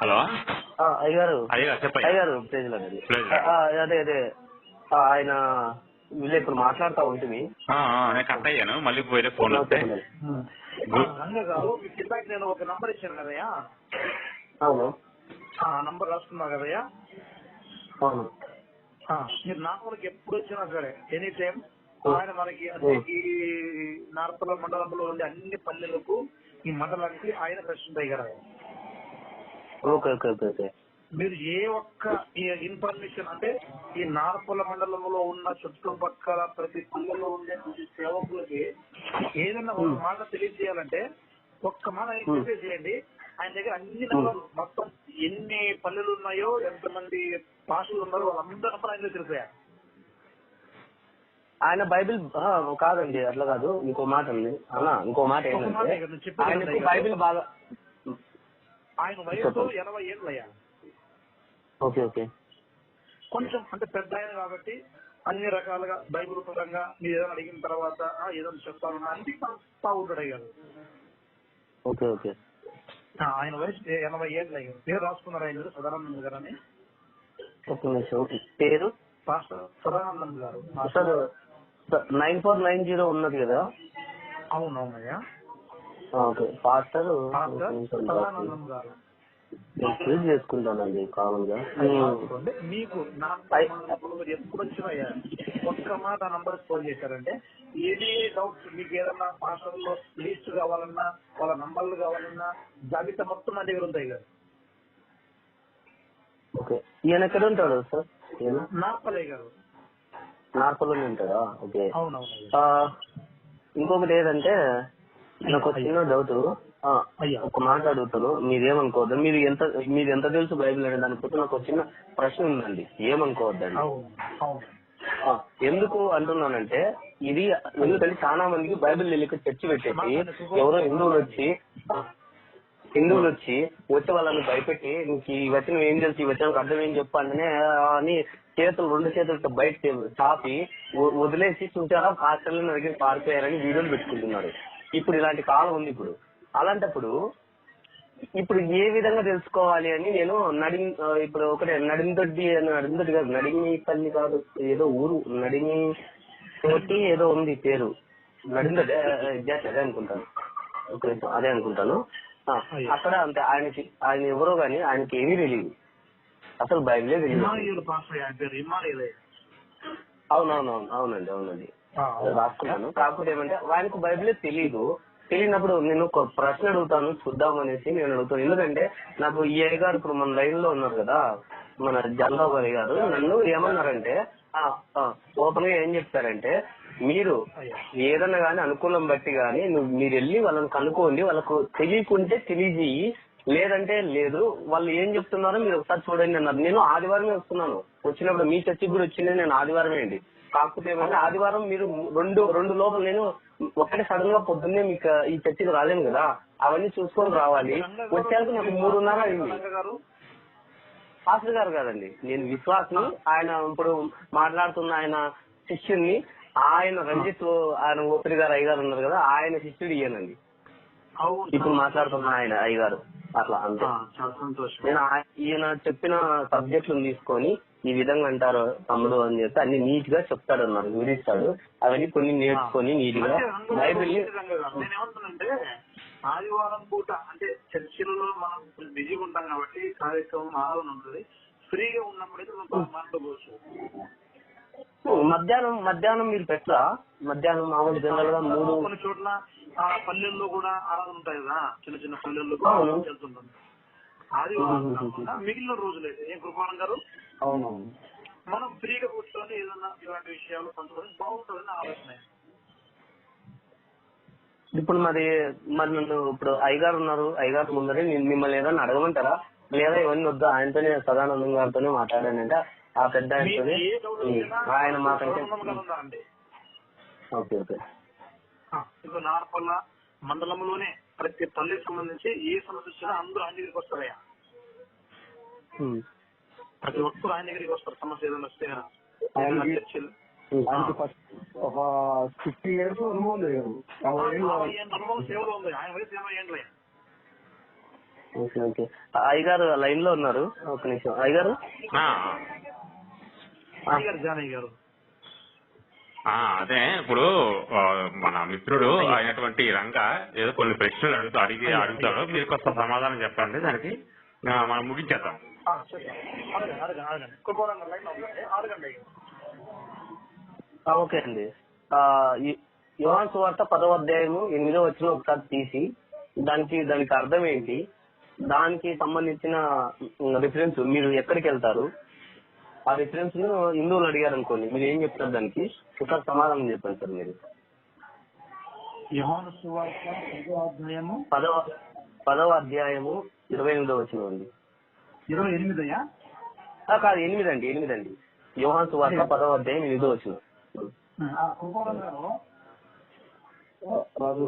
Hello అయ్యగారు చెప్పండి. అయ్యగారు అదే అదే ఆయన వీళ్ళు ఇప్పుడు మాట్లాడుతూ ఉంటుంది. నేను కట్ అయ్యాను, మళ్ళీ వేరే ఫోన్ వస్తే. నేను ఒక నంబర్ ఇచ్చాను కదయ్యా. అవును, ఆ నంబర్ రాసుకున్నా కదయ్యా. అవును. మీరు నార్మల్కి ఎప్పుడు వచ్చినా సరే ఎనీ టైం ఆయన మనకి ఈ నార్పల మండలంలో ఉండే అన్ని పల్లెలకు ఈ మండలానికి ఆయన ప్రెసిడెంట్ అయ్యారు. Okay okay okay okay. మీరు ఏ ఒక్క ఇన్ఫర్మేషన్ అంటే ఈ నార్పల మండలంలో ఉన్న చుట్టుపక్కల ప్రతి పల్లెలో ఉండే ప్రతి సేవకులకి ఏదైనా ఒక మాట తెలియజేయాలంటే ఒక్క మాట చేయండి. ఆయన దగ్గర అన్ని నంబర్లు మొత్తం ఎన్ని పల్లెలు ఉన్నాయో ఎంతమంది భాషలు ఉన్నారో వాళ్ళందరూ నంబర్ ఆయన తెలిపారు. ఆయన బైబిల్ కాదండి, అట్లా కాదు. ఇంకో మాట ఉంది అన్న, ఇంకో మాట ఏంటంటే ఆయనకు బైబిల్ బాగా, ఆయన వయసు 80 ఏళ్ళు అయ్యా. Okay okay. కొంచెం అంటే పెద్ద ఆయన కాబట్టి అన్ని రకాలుగా బైబిల్ పరంగా మీరు ఏదైనా అడిగిన తర్వాత ఏదైనా చెప్తారన్నా అన్ని ఉంటాడు అయ్యారు. Okay okay. ఆయన వయసు 80 ఏళ్ళు అయ్యారు. పేరు రాసుకున్నారు ఆయన సదానందం గారు అని. పేరు సదానందం గారు. అసలు 9490 ఉన్నది కదా. అవునవునయ్యా. ఓకే. పాస్టర్ సదానందం గారు నేను చేసుకుంటానండి కామన్గా. మీకు ఎప్పుడు వచ్చినాయా ఒక్క మాట నంబర్ ఫోన్ చేశారంటే ఎనీ డౌట్స్ మీకు ఏదన్నా భాషల్లో లిస్ట్ కావాలన్నా వాళ్ళ నంబర్లు కావాలన్నా జాబితా మొత్తం నా దగ్గర ఉంటాయి కదా. ఓకే. ఈయన ఎక్కడ ఉంటాడు సార్? నార్పలే గారు. నార్పల్లోనే ఉంటాడా? ఓకే. అవునవును. ఇంకొకటి ఏంటంటే నాకు చిన్న డౌట్, ఒక మాట అడుగుతాను, మీరేమనుకోవద్దు. మీరు ఎంత తెలుసు బైబిల్ అనే దానికోసం నాకు ఒక చిన్న ప్రశ్న ఉందండి, ఏమనుకోవద్దండి. ఎందుకు అంటున్నానంటే ఇది ఎందుకంటే చాలా మందికి బైబిల్ తెలియక చర్చి పెట్టేసి ఎవరో హిందువులు వచ్చి వాళ్ళని భయపెట్టి నీకు ఈ వచనం ఏం తెలుసు, ఈ వచనం అర్థం ఏం చెప్పాలనే అని రెండు చేతులతో బయట చాపి వదిలేసి చూసారా హాస్టల్లో దగ్గర పారిపోయారని వీడియోలు పెట్టుకుంటున్నారు. ఇప్పుడు ఇలాంటి కాలం ఉంది. అలాంటప్పుడు ఇప్పుడు ఏ విధంగా తెలుసుకోవాలి అని నేను ఇప్పుడు ఒకటే నడిందొడ్డి కాదు, నడిమిపల్లి కాదు, ఏదో ఊరు నడిమి తోటి ఏదో ఉంది పేరు, నడిందొడ్డి అదే అనుకుంటాను. అదే అనుకుంటాను. అక్కడ అంతే ఆయన ఎవరో గాని ఆయనకి ఏమీ తెలియదు, అసలు బైబిలే తెలియదు. అవునండి రాసుకున్నాను. కాకపోతే ఏమంటే ఆయనకు బైబిలే తెలియనప్పుడు నేను ఒక ప్రశ్న అడుగుతాను, చూద్దాం అనేసి నేను అడుగుతాను. ఎందుకంటే నాకు ఈ అయ్య గారు ఇప్పుడు మన లైన్ లో ఉన్నారు కదా, మన జల్లాబు అయ్య గారు నన్ను ఏమన్నారంటే ఓపెన్ గా ఏం చెప్తారంటే, మీరు ఏదన్నా గానీ అనుకూలం బట్టి గానీ మీరు వెళ్ళి వాళ్ళని కనుక్కోండి, వాళ్ళకు తెలియకుంటే తెలియజేయి, లేదంటే లేదు, వాళ్ళు ఏం చెప్తున్నారో మీరు ఒకసారి చూడండి అన్నారు. నేను ఆదివారమే వస్తున్నాను, వచ్చినప్పుడు మీ చర్చికి కూడా వచ్చింది నేను ఆదివారమే అండి. కాకపోతే ఏమంటే ఆదివారం మీరు రెండు లోపల, నేను ఒక్కటే సడన్ గా పొద్దున్నే మీకు ఈ చర్చికి రాలేను కదా, అవన్నీ చూసుకొని రావాలి. వచ్చాక నాకు 3:30 అయింది. పాస్టర్ గారు కాదండి, నేను విశ్వాసం. ఆయన ఇప్పుడు మాట్లాడుతున్న ఆయన శిష్యుని, ఆయన రంజిత్, ఆయన ఓపిరి గారు అయ్యగారు ఉన్నారు కదా, ఆయన శిష్యుడు ఇయ్యనండి. ఇప్పుడు మాట్లాడుతున్న ఆయన అయ్యగారు. అట్లా అంతే. నేను ఈయన చెప్పిన సబ్జెక్టులను తీసుకొని ఈ విధంగా అంటారు తమ్ముడు అని చెప్పి అన్ని నీట్ గా చెప్తాడు అన్నారు, వివరిస్తాడు. అవన్నీ కొన్ని నేర్చుకొని నీట్ గా బైబిల్. నేనేమంటున్నానంటే ఆదివారం పూట అంటే చర్చిలలో మనం బిజీగా ఉంటాం కాబట్టి కార్యక్రమం ఆలోచన ఉంటుంది, ఫ్రీగా ఉన్నప్పుడైతే మాట్లాడుకోవచ్చు. మధ్యాహ్నం మీరు పెట్టరా? మధ్యాహ్నం మామూలు జనరల్ గా కొన్ని చోట్ల పల్లెల్లో కూడా ఆరాధన ఉంటాయి కదా, చిన్న పల్లెల్లో వెళ్తుంటాం. ఆదివారం కాకుండా మిగిలిన రోజులైతే ఏం కృపానం గారు మనం ఫ్రీగా కూర్చొని ఏదన్నా ఇలాంటి విషయాలు పంచుకొని బాగుంటుందని ఆలోచన. ఇప్పుడు మరి నన్ను ఇప్పుడు అయ్యగారు ఉన్నారు, అయ్యగారు ముందరే మిమ్మల్ని ఏదైనా అడగమంటారా, లేదా ఇవన్నీ వద్దు ఆయనతోనే సదానందం గారితోనే మాట్లాడానంటే ఆ పెద్ద ఆయన మాకంటే. Okay okay. ఇప్పుడు నార్పల్ల మండలంలోనే ప్రతి పల్లెకి సంబంధించి ఏ సమస్య వచ్చినా అందరూ ఆయన దగ్గరికి వస్తారయ్యా. ప్రతి ఒక్కరు ఆయన దగ్గరికి వస్తారు, సమస్య ఏదైనా వస్తే. ఒక 50 years అనుభవం లేదు, అనుభవం సేవలో ఉంది. ఆయన వయసు 80 ఏళ్ళు. Okay okay. అయ్యగారు లైన్ లో ఉన్నారు, ఒక నిమిషం. అయ్యగారు ఆ, జానయ్య గారు అదే ఇప్పుడు మన మిత్రుడు అయినటువంటి రంగ ఏదో కొన్ని ప్రశ్నలు అడుగుతాడు, మీరు కొంత సమాధానం చెప్పండి, దానికి మనం ముగించేద్దాం. ఓకే అండి. యోహాను సువార్త 10వ అధ్యాయము 8వ వచనం ఒకసారి తీసి దానికి అర్థం ఏంటి, దానికి సంబంధించిన రిఫరెన్స్, మీరు ఎక్కడికి వెళ్తారు, ఆ రిఫరెన్స్ ను హిందువులు అడిగారు అనుకోండి, మీరు ఏం చెప్తారు దానికి? ఒకసారి సమాధానం చెప్పండి సార్ మీరు. యోహాను సువార్త 10వ అధ్యాయము 28వ వచనం అండి. 28 కాదు, 8 అండి. యోహాను సువార్త 10వ అధ్యాయం 8వ వచనం. రాజు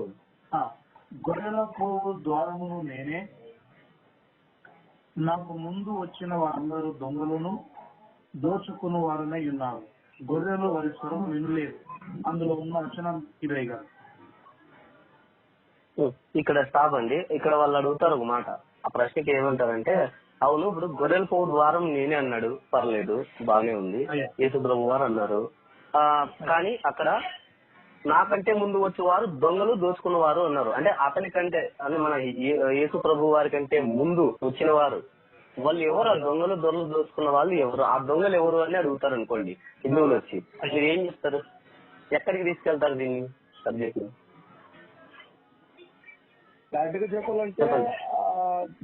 గొర్రెల పోవు ద్వారమును నేనే, నాకు ముందు వచ్చిన వారందరూ దొంగలను దోచుకుని వారనై ఉన్నారు, గొర్రెలు వారి స్వరం వినలేదు. అందులో ఉన్న వచనం ఇదే గారు. ఇక్కడ స్టాప్ అండి. ఇక్కడ వాళ్ళు అడుగుతారు ఒక మాట, ఆ ప్రశ్నకి ఏమంటారంటే, అవును ఇప్పుడు గొర్రెల పోవు ద్వారం నేనే అన్నాడు, పర్లేదు బాగానే ఉంది, యేసు ప్రభు వారు అన్నారు. కానీ అక్కడ నాకంటే ముందు వచ్చేవారు దొంగలు దోచుకున్నవారు అన్నారు. అంటే అతని కంటే, అంటే మన యేసు ప్రభు వారి కంటే ముందు వచ్చిన వారు వాళ్ళు ఎవరు? ఆ దొంగలు దోచుకున్న వాళ్ళు ఎవరు? ఆ దొంగలు ఎవరు అని అడుగుతారు అనుకోండి హిందువులు వచ్చి, మీరు ఏం చెప్తారు? ఎక్కడికి తీసుకెళ్తారు దీన్ని సబ్జెక్ట్? డైరెక్ట్ గా చెప్పాలంటే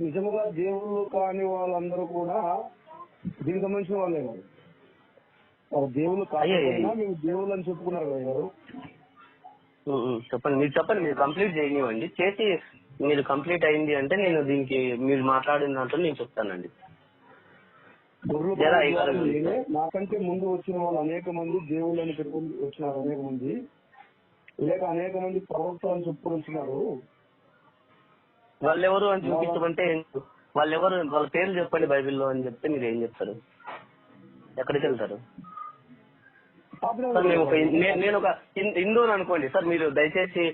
నిజముగా దేవుళ్ళు కాని వాళ్ళందరూ కూడా దీనికి సంబంధించిన వాళ్ళే. దేవుళ్ళు కాకపోయినా మేము దేవుళ్ళు అని చెప్పుకున్నారు కదా. చెప్పండి, మీరు కంప్లీట్ చేయనివ్వండి. చేసి మీరు కంప్లీట్ అయింది అంటే నేను దీనికి మీరు మాట్లాడిన దాంట్లో నేను చెప్తానండి. నాకంటే ముందు వచ్చిన వాళ్ళు అనేక మంది దేవుళ్ళు అని చెప్పుకుని వచ్చినారు, అనేక మంది, లేక అనేక మంది ప్రవక్తలు అని చెప్పుకుని వచ్చినారు. వాళ్ళెవరు అని చూపించమంటే వాళ్ళెవరు, వాళ్ళ పేర్లు చెప్పండి బైబిల్లో అని చెప్తే మీరు ఏం చెప్తారు? ఎక్కడికి వెళ్తారు? సార్ నేను ఒక హిందువుని అనుకోండి సార్, మీరు దయచేసి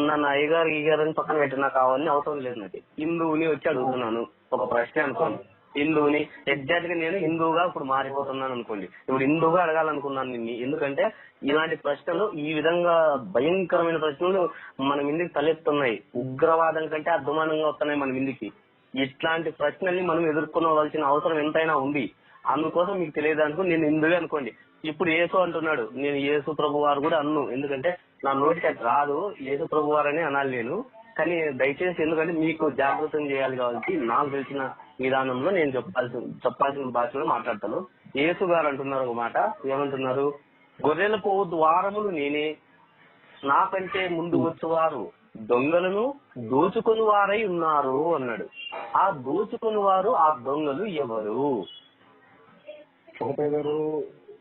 నన్ను అయ్యగారు ఈగారు అని పక్కన పెట్టి, నాకు అవన్నీ అవసరం లేదు. నాకు హిందువుని వచ్చి అడుగుతున్నాను ఒక ప్రశ్న అనుకోండి, హిందువుని ఎగ్జాక్ట్ గా నేను హిందువుగా ఇప్పుడు మారిపోతున్నాను అనుకోండి, ఇప్పుడు హిందువుగా అడగాలనుకున్నాను నిన్ను. ఎందుకంటే ఇలాంటి ప్రశ్నలు, ఈ విధంగా భయంకరమైన ప్రశ్నలు మన మీదకి తలెత్తున్నాయి, ఉగ్రవాదం కంటే అధ్వానంగా వస్తున్నాయి మన మీదకి. ఇట్లాంటి ప్రశ్నల్ని మనం ఎదుర్కొనవలసిన అవసరం ఎంతైనా ఉంది. అందుకోసం మీకు తెలియదు అనుకో, నేను హిందువే అనుకోండి. ఇప్పుడు యేసు అంటున్నాడు, నేను యేసు ప్రభు వారు కూడా అన్ను, ఎందుకంటే నా నోటికి అది రాదు, యేసు ప్రభు వారని అనాలి నేను. కానీ దయచేసి, ఎందుకంటే మీకు జాగృతం చేయాలి కాబట్టి నాకు తెలిసిన విధానంలో నేను చెప్పాల్సిన భాషలో మాట్లాడతాను. యేసు గారు అంటున్నారు ఒక మాట, ఏమంటున్నారు? గొర్రెల పోవు ద్వారములు నేనే, నాకంటే ముందు వచ్చేవారు దొంగలను దోచుకుని వారై ఉన్నారు అన్నాడు. ఆ దోచుకుని వారు, ఆ దొంగలు ఎవరు? ఒకటే గారు,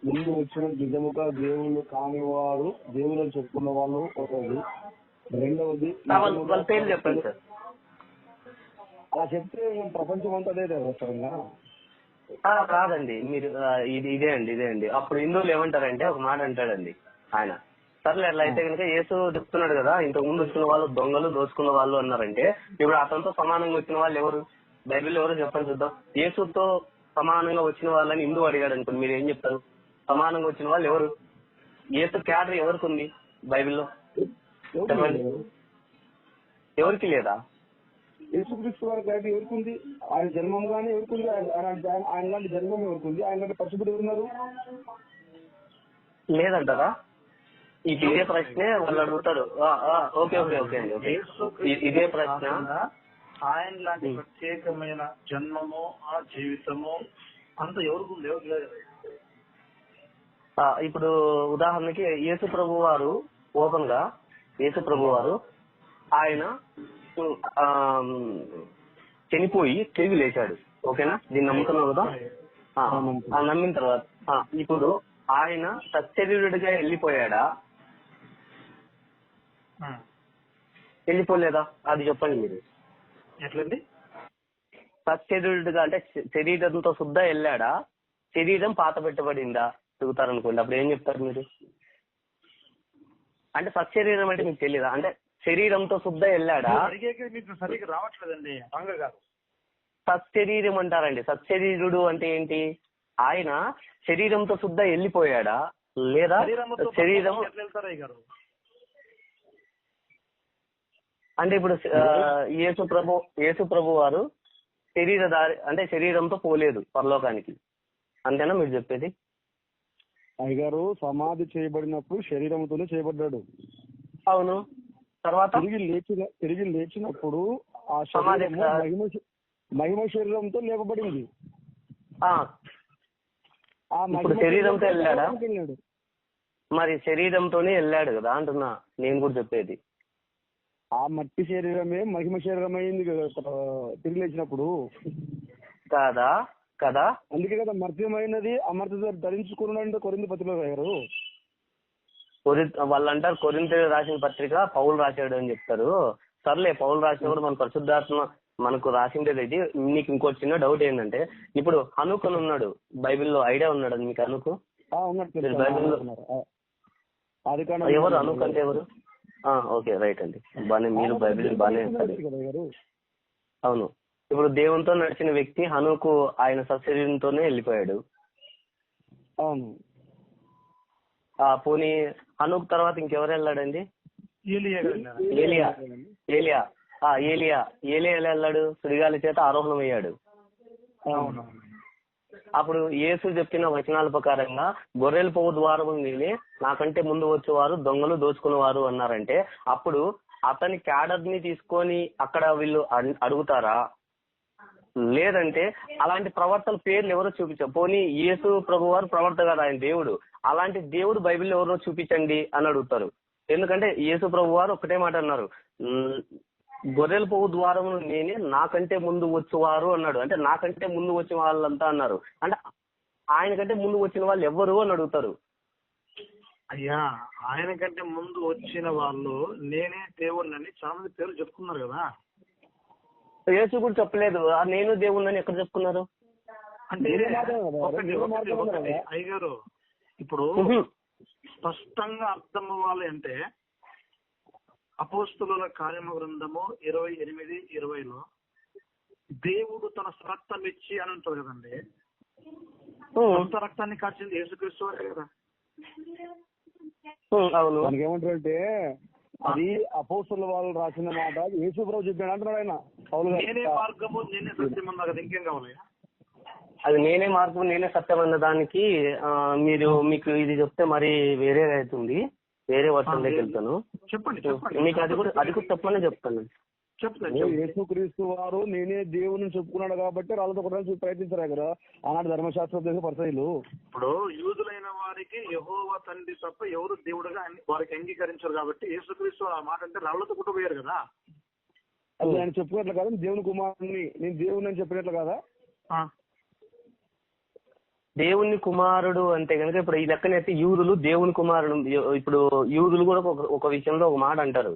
ముందు వచ్చిన నిజముగా దేవుళ్ళు కాని వారు దేవుళ్ళు అని చెప్పుకున్న వాళ్ళు ఒకటి. రెండవది వాళ్ళ పేర్లు చెప్పండి సార్. అలా చెప్తే ప్రపంచం అంతా అదే వస్తారంగా. కాదండి, మీరు ఇదే అండి. అప్పుడు హిందువులు ఏమంటారంటే ఒక మాట అంటాడండి ఆయన, సర్లే అట్లా అయితే కనుక యేసు చెప్తున్నాడు కదా, ఇంతకు ముందు వచ్చిన వాళ్ళు దొంగలు దోచుకున్న వాళ్ళు అన్నారంటే, ఇప్పుడు అతనితో సమానంగా వచ్చిన వాళ్ళు ఎవరు? బైబిల్ ఎవరు చెప్పండి చూద్దాం. యేసుతో సమానంగా వచ్చిన వాళ్ళని హిందువు అడిగాడు అనుకోండి, మీరు ఏం చెప్తారు? సమానంగా వచ్చిన వాళ్ళు ఎవరు? యేసు క్యాడర్ ఎవరికి ఉంది బైబిల్లో చెప్పండి? ఎవరికి లేదా? యేసుక్రీస్తు వారి క్యాడర్ ఎవరికి ఉంది? ఆయన జన్మం గానీ ఎవరికి ఉంది? ఆయన లాంటి జన్మం ఎవరికి ఉంది? ఆయన లాంటి పరిశుద్ధుడు ఎవరున్నారు? లేదంటారా? ఇదే ప్రశ్నే వాళ్ళు అడుగుతారు. ఓకే అండి, ఓకే. ఇదే ప్రశ్న. ఆయన లాంటి ప్రత్యేకమైన జన్మము, ఆ జీవితము అంత ఎవరికి ఉంది? ఎవరికి లేదు. ఇప్పుడు ఉదాహరణకి యేసు ప్రభు వారు ఓపెన్ గా, యేసు ప్రభు వారు ఆయన చనిపోయి తిరిగి లేచాడు. ఓకేనా? దీన్ని నమ్ముతున్నావు కదా? నమ్మిన తర్వాత ఇప్పుడు ఆయన సత్యశరీరుడిగా వెళ్ళిపోయాడా, వెళ్ళిపోలేదా? అది చెప్పండి మీరు. ఎట్లండి? సత్యశరీరుడిగా అంటే శరీరంతో శుద్ధ వెళ్ళాడా, శరీరం పాత పెట్టబడిందా చెబుతారనుకోండి, అప్పుడు ఏం చెప్తారు మీరు? అంటే సత్శరీరం అంటే మీకు తెలియదా? అంటే శరీరంతో శుద్ధ వెళ్ళాడా? మీకు సరిగ్గా రావట్లేదండి రంగ గారు. సత్శరీరం అంటారండి. సత్శరీరుడు అంటే ఏంటి? ఆయన శరీరంతో శుద్ధ వెళ్ళిపోయాడా లేదా శరీరం అంటే ఇప్పుడు యేసు ప్రభు వారు శరీరధారి అంటే శరీరంతో పోలేదు పరలోకానికి, అంతేనా మీరు చెప్పేది? అయ్యగారు సమాధి చేయబడినప్పుడు శరీరంతోనే చేయబడ్డాడు. అవును. తర్వాత తిరిగి లేచినప్పుడు ఆ శరీరము మహిమ శరీరంతో లేపబడింది. ఇప్పుడు శరీరంతో వెళ్ళాడా? మరి శరీరంతోనే వెళ్ళాడు కదా అంటున్నా నేను కూడా చెప్పేది. ఆ మట్టి శరీరమే మహిమ శరీరం అయింది కదా తిరిగి లేచినప్పుడు. కాదా కదా? అందుకే కదా మర్త్యమైనది అమర్త్య ధరించుకున్నాడు కొరింథీ పత్రికలో గారు. వాళ్ళు అంటారు కొరింథీ రాసిన పత్రిక పౌలు రాశాడు అని చెప్తారు. సర్లే, పౌలు రాసినప్పుడు మన పరిశుద్ధాత్మ మనకు రాసిండేది ఇది. నీకు ఇంకో చిన్న డౌట్ ఏంటంటే, ఇప్పుడు హనుక్ అని ఉన్నాడు బైబిల్లో, ఐడియా ఉన్నాడు మీకు హనుక్? బైబిల్లో ఎవరు హనుక్ అంటే ఎవరు? ఓకే, రైట్ అండి. బానే మీరు బైబిల్ బానే. అవును. ఇప్పుడు దేవునితో నడిచిన వ్యక్తి హనుకు ఆయన సశరీరంతోనే వెళ్ళిపోయాడు. అవును. పోనీ హనుక్ తర్వాత ఇంకెవరు వెళ్ళాడండి? ఏలియా ఎలా వెళ్ళాడు? సుడిగాలి చేత ఆరోహణం అయ్యాడు. అప్పుడు యేసు చెప్పిన వచనాల ప్రకారంగా గొర్రెల పోవు ద్వారం నేనే, నాకంటే ముందు వచ్చేవారు దొంగలు దోచుకునేవారు అన్నారంటే, అప్పుడు అతని క్యాడర్ ని తీసుకొని అక్కడ వీళ్ళు అడుగుతారా? లేదంటే అలాంటి ప్రవర్తన పేర్లు ఎవరో చూపించారు. పోనీ యేసు ప్రభు వారు ప్రవర్త కదా, ఆయన దేవుడు. అలాంటి దేవుడు బైబిల్లో ఎవరో చూపించండి అని అడుగుతారు. ఎందుకంటే యేసు ప్రభు వారు ఒకటే మాట అన్నారు, గొర్రెల పోవు ద్వారం నేనే, నాకంటే ముందు వచ్చేవారు అన్నాడు. అంటే నాకంటే ముందు వచ్చిన వాళ్ళంతా అన్నారు. అంటే ఆయన కంటే ముందు వచ్చిన వాళ్ళు ఎవరు అని అడుగుతారు. అయ్యా, ఆయన కంటే ముందు వచ్చిన వాళ్ళు నేనే దేవుడిని చాలా మంది పేర్లు చెప్పుకున్నారు కదా. యేసు కూడా చెప్పలేదు నేను దేవుడిని ఎక్కడ చెప్పుకున్నారు? అంటే అయ్యగారు ఇప్పుడు స్పష్టంగా అర్థం అవ్వాలి అంటే అపోస్తుల కార్యము గ్రంథము 28:20 దేవుడు తన రక్తం ఇచ్చి అని అంటారు కదండి. సొంత రక్తాన్ని కాల్చింది యేసుక్రీస్తు వారే కదా. ఏమంటారంటే అది అపోస్తుల వాళ్ళు రాసిన మాట యేసు ప్రభు చెప్పాడు అంటున్నాడు ఆయన. నేనే మార్గము నేనే సత్యం అన్నా కదా, ఇంకేం కావాలి? అది నేనే మార్గం నేనే సత్యం అన్న దానికి మీకు ఇది చెప్తే మరి వేరే అవుతుంది, వేరే వర్షంలోకి వెళ్తాను. చెప్పండి మీకు అది కూడా చెప్పమని చెప్తాను. యేసుక్రీస్తు వారు నేనే దేవుని చెప్పుకున్నాడు కాబట్టి వాళ్ళతో కూడా ప్రయత్నించారు కదా ఆనాడు ధర్మశాస్త్ర పరిచయులు. ఇప్పుడు యూదులైన వారికి యెహోవా తండ్రి తప్ప ఎవరు దేవుడుగా వారికి అంగీకరించారు కాబట్టి యేసుక్రీస్తు ఆ మాట అంటే రాళ్లతో కుట్టబోయారు కదా. అది ఆయన చెప్పుకున్నట్లు కదా, దేవుని కుమారుని నేను దేవుని అని చెప్పినట్లు కదా. దేవుని కుమారుడు అంటే కనుక ఇప్పుడు ఈ లెక్కనైతే యూదులు దేవుని కుమారుడు, ఇప్పుడు యూదులు కూడా ఒక విషయంలో ఒక మాట అంటారు.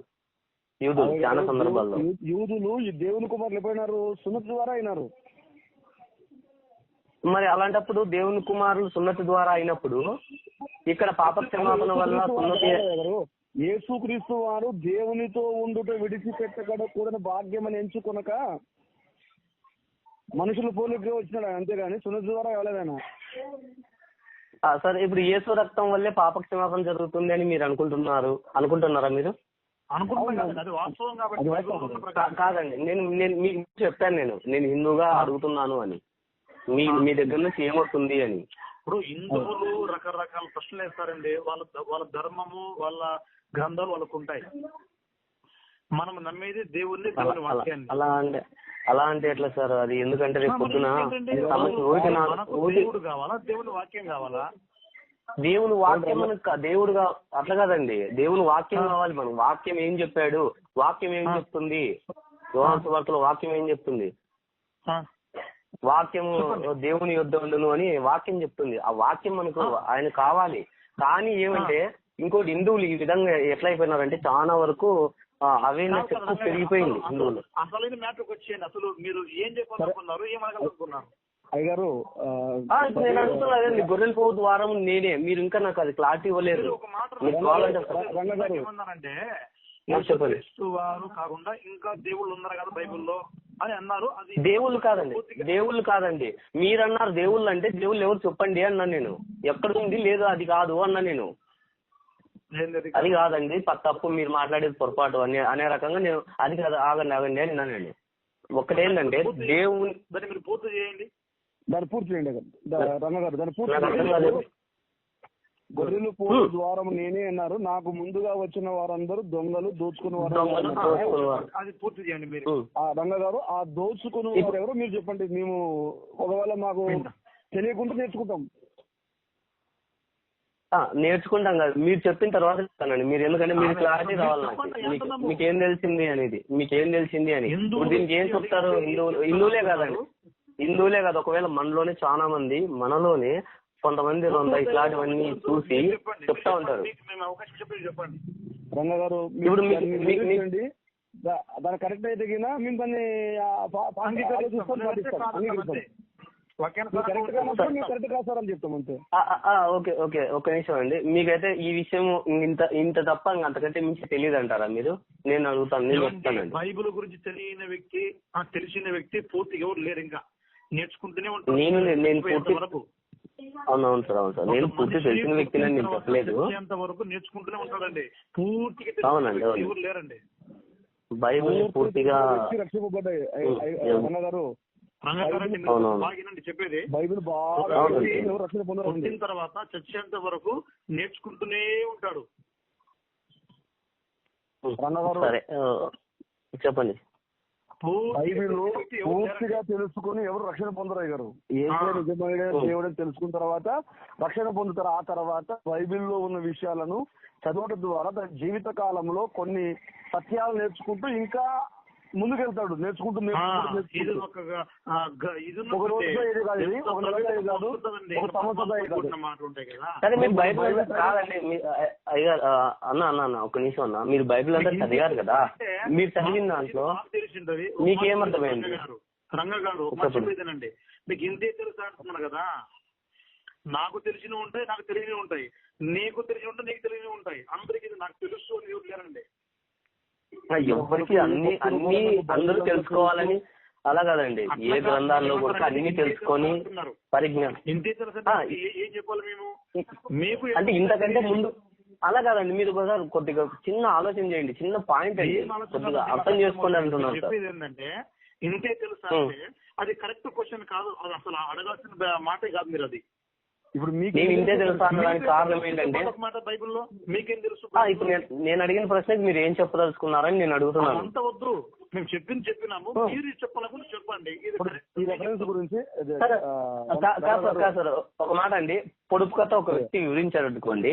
యూదులు చాలా సందర్భాల్లో యూదులు ఈ దేవుని కుమారులు ఎప్పుడైనారు? సున్నతి ద్వారా అయినారు. మరి అలాంటప్పుడు దేవుని కుమారులు సున్నతి ద్వారా అయినప్పుడు ఇక్కడ పాపక్షమాపణ వల్ల సున్నతి యేసుక్రీస్తు వారు దేవునితో ఉండుట విడిచిపెట్టకూడని భాగ్యం అని ఎంచుకొనక మనుషులు పోలికే వచ్చినాడు, అంతేగాని సున్నతి ద్వారా ఎవలేదైనా. సరే, ఇప్పుడు యేసు రక్తం వల్లే పాపక్షమాపణ జరుగుతుంది అని మీరు అనుకుంటున్నారా? మీరు కాదండి, నేను మీకు చెప్పాను, నేను హిందూగా అడుగుతున్నాను అని, మీ దగ్గర నుంచి ఏమవుతుంది అని. ఇప్పుడు హిందువులు రకరకాల ప్రశ్నలు వేస్తారండి. వాళ్ళ ధర్మము వాళ్ళ గ్రంథాలు వాళ్ళకు ఉంటాయి. మనం నమ్మేది దేవుణ్ణి, దేవుని వాక్యాన్ని. అలా అంటే ఎట్లా సార్? అది ఎందుకంటే రేపు పొద్దున దేవుడు కావాలా, దేవుని వాక్యం కావాలా? దేవుని వాక్యం దేవుడుగా అట్లా కాదండి, దేవుని వాక్యం కావాలి. మనం వాక్యం ఏం చెప్పాడు, వాక్యం ఏం చెప్తుంది, యోహాను సువార్తలో వాక్యం ఏం చెప్తుంది? వాక్యము దేవుని యొద్ద ఉండును అని వాక్యం చెప్తుంది. ఆ వాక్యం మనకు ఆయన కావాలి. కానీ ఏమంటే ఇంకోటి, హిందువులు ఈ విధంగా ఎట్లా అయిపోయినారంటే చాలా వరకు అవేర్నెస్ ఎక్కువ పెరిగిపోయింది హిందువులు. అసలు మ్యాటర్కి వచ్చేయండి, అసలు మీరు ఏం చెప్పాలనుకున్నారు, ఏమనుకున్నారు? అయ్యారు ఇప్పుడు నేను అనుకున్నాను గొర్రెల పోవు ద్వారం నేనే, మీరు ఇంకా నాకు అది క్లారిటీ ఇవ్వలేదు. ఏమన్నారంటే చెప్పండి. వారు కాకుండా ఇంకా దేవుళ్ళు ఉన్నారు కదా బైబిల్లో అని అన్నారు. అది దేవుళ్ళు కాదండి మీరు అన్నారు. దేవుళ్ళు అంటే దేవుళ్ళు ఎవరు చెప్పండి అన్నాను నేను. ఎక్కడ ఉంది? లేదు అది కాదు అన్నా నేను. అది కాదండి తప్పు, మీరు మాట్లాడేది పొరపాటు అనే రకంగా నేను అది కాదు ఆగండి అని అన్నానండి. ఒకటేంటంటే దేవుని దాన్ని మీరు పూర్తి చేయండి. దాన్ని పూర్తి చేయండి రన్నగారు. దాన్ని పూర్తి గొర్రెలు పోలు ద్వారం నేనే అన్నారు. నాకు ముందుగా వచ్చిన వారందరూ దొంగలు, దోచుకున్న వారు. అది పూర్తి చేయండి మీరు. రంగ గారు, ఆ దోచుకున్న వారు ఎవరో మీరు చెప్పండి. మేము ఒకవేళ మాకు తెలియకుండా నేర్చుకుంటాం. నేర్చుకుంటాం కదా, మీరు చెప్పిన తర్వాత చెప్తానండి. మీరు ఎందుకంటే మీరు క్లారిటీ రావాలి నాకు. మీకేం తెలిసింది అని. ఇప్పుడు దీనికి ఏం చెప్తారు? హిందువులే కాదు, ఒకవేళ మనలోనే చాలా మంది, మనలోనే కొంతమంది ఇట్లాంటివన్నీ చూసి చెప్తా ఉంటారు. రంగ గారు ఇప్పుడు దాని కరెక్ట్ అయితే మేము దాన్ని కరెక్ట్ రాస్తారని చెప్తాం అంతే. ఓకే ఒక నిమిషం అండి. మీకైతే ఈ విషయం ఇంత తప్ప అంతకంటే మించి తెలియదు అంటారా మీరు? నేను అడుగుతాను, నేను చెప్తానండి. బైబిల్ గురించి తెలిసిన వ్యక్తి పూర్తిగా ఎవరు లేరు. ఇంకా నేర్చుకుంటూనే ఉంటారు. నేను పూర్తి అవును సార్ నేను పూర్తి తెలిసిన వ్యక్తిని నేను చెప్పలేదు. వరకు నేర్చుకుంటూనే ఉంటాడండి. పూర్తిగా అవునండి, ఎవరు లేరండి. బైబిల్ పూర్తిగా చెప్పేది. బైబిల్ పుట్టిన తర్వాత చచ్చేంత వరకు నేర్చుకుంటూనే ఉంటాడు. సరే చెప్పండి. బైబిల్ పూర్తిగా తెలుసుకుని ఎవరు రక్షణ పొందరు అయ్యారు. నిజమైన దేవుడని తెలుసుకున్న తర్వాత రక్షణ పొందుతారు. ఆ తర్వాత బైబిల్లో ఉన్న విషయాలను చదవడం ద్వారా తన జీవిత కాలంలో కొన్ని సత్యాలు నేర్చుకుంటూ ఇంకా ముందుకెళ్తాడు. నేర్చుకుంటూ అన్న ఒక నిమిషం అన్న, మీరు బైబిల్ అంతా చదివారు కదా, మీరు చదివిన దాంట్లో మీకేమర్థమైంది? రంగ గారు మర్చిపోయిందండి, మీకు ఇంతే తెలుసు అంటున్నాడు కదా. నాకు తెలిసినవి ఉంటాయి, నాకు తెలియనివి ఉంటాయి. నీకు తెలిసి ఉంటాయి, నీకు తెలియనివి ఉంటాయి. అందరికి నాకు తెలుసు అని ఎవరు లేరండి. ఎవరికి అన్ని అందరూ తెలుసుకోవాలని అలా కాదండి. ఏ గ్రంథాల్లో కూడా అన్ని తెలుసుకొని పరిజ్ఞానం అంటే ఇంతకంటే ముందు అలా కాదండి. మీరు ఒకసారి కొద్దిగా చిన్న ఆలోచన చేయండి, చిన్న పాయింట్ అండి, కొద్దిగా అర్థం చేసుకోండి అంటున్నారు సార్. ఏంటంటే ఇంతే తెలుసా అంటే అది కరెక్ట్ క్వశ్చన్ కాదు. అది అసలు అడగాల్సిన మాటే కాదు. మీరు అది ఇప్పుడు నేను ఇంతే తెలుసా అనడానికి కారణం ఏంటంటే బైబిల్లో మీకేం తెలుసు? ఇప్పుడు నేను అడిగిన ప్రశ్నకి మీరు ఏం చెప్పదలుచుకున్నారని నేను అడుగుతున్నాను. అంత వద్దు, మేము చెప్పినాము, మీరు చెప్పాలని చెప్పండి. సార్ ఒక మాట అండి, పొడుపు కథ ఒక వ్యక్తి వివరించాడు అనుకోండి,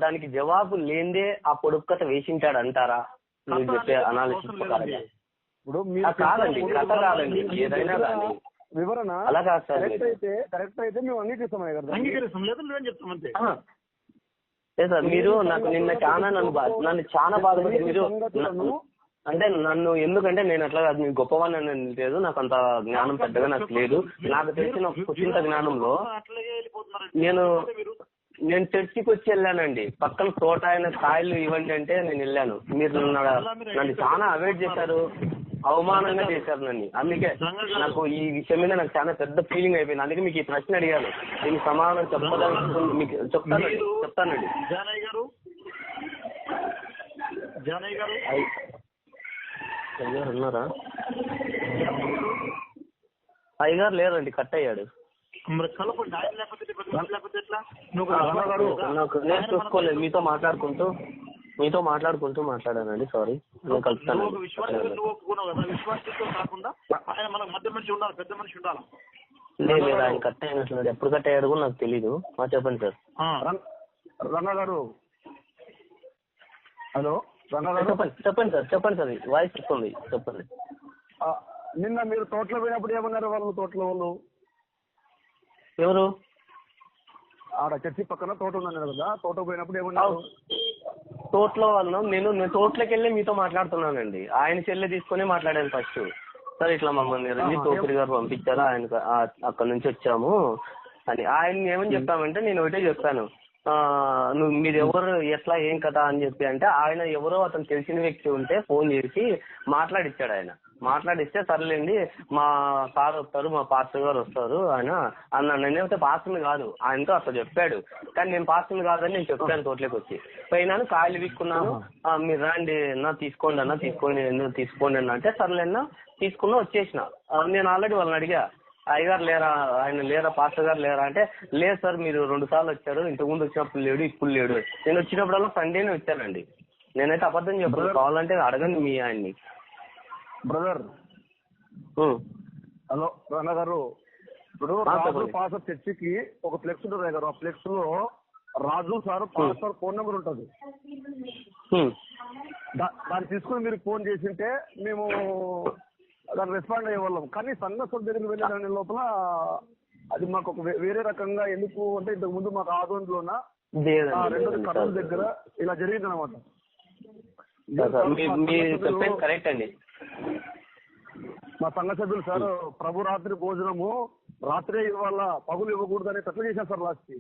దానికి జవాబు లేదే ఆ పొడుపు కథ వేసింటాడు అంటారా? మీరు చెప్పే అనాలిసిస్ ప్రకారంగా కాదండి, కథ కాదండి, ఏదైనా కానీ వివరణ అలా కాదు సార్. కరెక్ట్ అయితే మేము అంగీకరిస్తాం, లేదు లేదని చెప్తాం అంతే. లేదు సార్, మీరు నాకు నిన్న నన్ను చాలా బాధపడి మీరు అంటే నన్ను ఎందుకంటే నేను అట్లా కాదు, మీకు గొప్పవాన్ని అని లేదు, నాకు అంత జ్ఞానం పెద్దగా నాకు లేదు. నాకు తెలిసిన చింత జ్ఞానంలో నేను చర్చికి వచ్చి వెళ్ళానండి. పక్కన తోట ఆయన కాయలు ఇవ్వండి అంటే నేను వెళ్ళాను. మీరు నన్ను చాలా అవాయిడ్ చేశారు, అవమానంగా చేశారు నన్ను. అందుకే నాకు ఈ విషయం మీద నాకు చాలా పెద్ద ఫీలింగ్ అయిపోయింది. అందుకే మీకు ఈ ప్రశ్న అడిగాను, దీనికి సమాధానం చెప్పదలుచుకుని మీకు చెప్తానండి. అయ్యారు ఉన్నారా? అయ్యగారు లేరండి, కట్ అయ్యాడు. నేను చూసుకోలేదు, మీతో మాట్లాడుకుంటూ మాట్లాడానండి. సారీ, నేను కలుపుతాను. లేదు ఆయన కట్ అయినట్లున్నాడు, ఎప్పుడు కట్ అయ్యాడు కూడా నాకు తెలీదు. చెప్పండి సార్. రంగ గారు, హలో చెప్పండి సార్, వాయిస్ వస్తుంది, చెప్పండి. నిన్న మీరు తోటలో పోయినప్పుడు ఏమన్నారు తోటలో వాళ్ళు? ఎవరు? ఆడ చర్చి పక్కన తోట ఉందన్నారు కదా, తోట పోయినప్పుడు ఏమన్నారు? తోటలో వాళ్ళు నేను తోటలోకి వెళ్ళి మీతో మాట్లాడుతున్నానండి. ఆయన చెల్లె తీసుకుని మాట్లాడాను ఫస్ట్. సార్ ఇట్లా మమ్మల్ని రంజిత్ తోపిరి గారు పంపించారా, ఆయన అక్కడ నుంచి వచ్చాము అని. ఆయన ఏమని చెప్పామంటే నేను ఒకటే చెప్పాను, నువ్వు మీరు ఎవరు ఎట్లా ఏం కదా అని చెప్పి అంటే ఆయన ఎవరో అతను తెలిసిన వ్యక్తి ఉంటే ఫోన్ చేసి మాట్లాడిచ్చాడు. ఆయన మాట్లాడిస్తే సర్లేండి మా సార్ వస్తారు, మా పాస్టర్ గారు వస్తారు ఆయన అన్న. నేనైతే పాస్టర్ని కాదు, ఆయనతో అట్లా చెప్పాడు. కానీ నేను పాస్టర్ని కాదని నేను చెప్పాను తోటలోకి వచ్చి. పోయినాను, కాయలు విక్కున్నాను. మీరు రండి అన్న తీసుకోండి అన్న, తీసుకోండి అన్న అంటే సర్లేన్నా తీసుకున్నా వచ్చేసిన. నేను ఆల్రెడీ వాళ్ళని అడిగా, అయ్యగారు లేరా, ఆయన లేరా, పాస్టర్ గారు లేరా అంటే లేదు సార్ మీరు 2 సార్లు వచ్చారు, ఇంతకుముందు వచ్చినప్పుడు లేడు, ఇప్పుడు లేడు. నేను వచ్చినప్పుడల్లా సండేనే వచ్చానండి. నేనైతే అబద్ధం చెప్పను, కావాలంటే అడగండి మీ ఆయన్ని. బ్రదర్ హలో రణ గారు, ఇప్పుడు రాజు పాస్టర్ చర్చికి ఒక ఫ్లెక్స్ ఉంటుంది గారు. ఆ ఫ్లెక్స్ లో రాజు సార్ పాస్టర్ ఫోన్ నెంబర్ ఉంటుంది. దాన్ని తీసుకుని మీరు ఫోన్ చేసింటే మేము దాన్ని రెస్పాండ్ అయ్యేవాళ్ళం. కానీ సంఘస్థుల దగ్గరికి వెళ్ళే దాని లోపల అది మాకు ఒక వేరే రకంగా, ఎందుకు అంటే ఇంతకు ముందు మాకు ఆదోన్లోన 2 కర్నూలు దగ్గర ఇలా జరిగింది అనమాట. కరెక్ట్ అండి. మా సంఘ సభ్యులు సార్ ప్రభు రాత్రి భోజనము రాత్రే ఇవ్వాల, పగులు ఇవ్వకూడదు అనేది ఎట్లా చేశారు సార్ లాస్ట్ కి.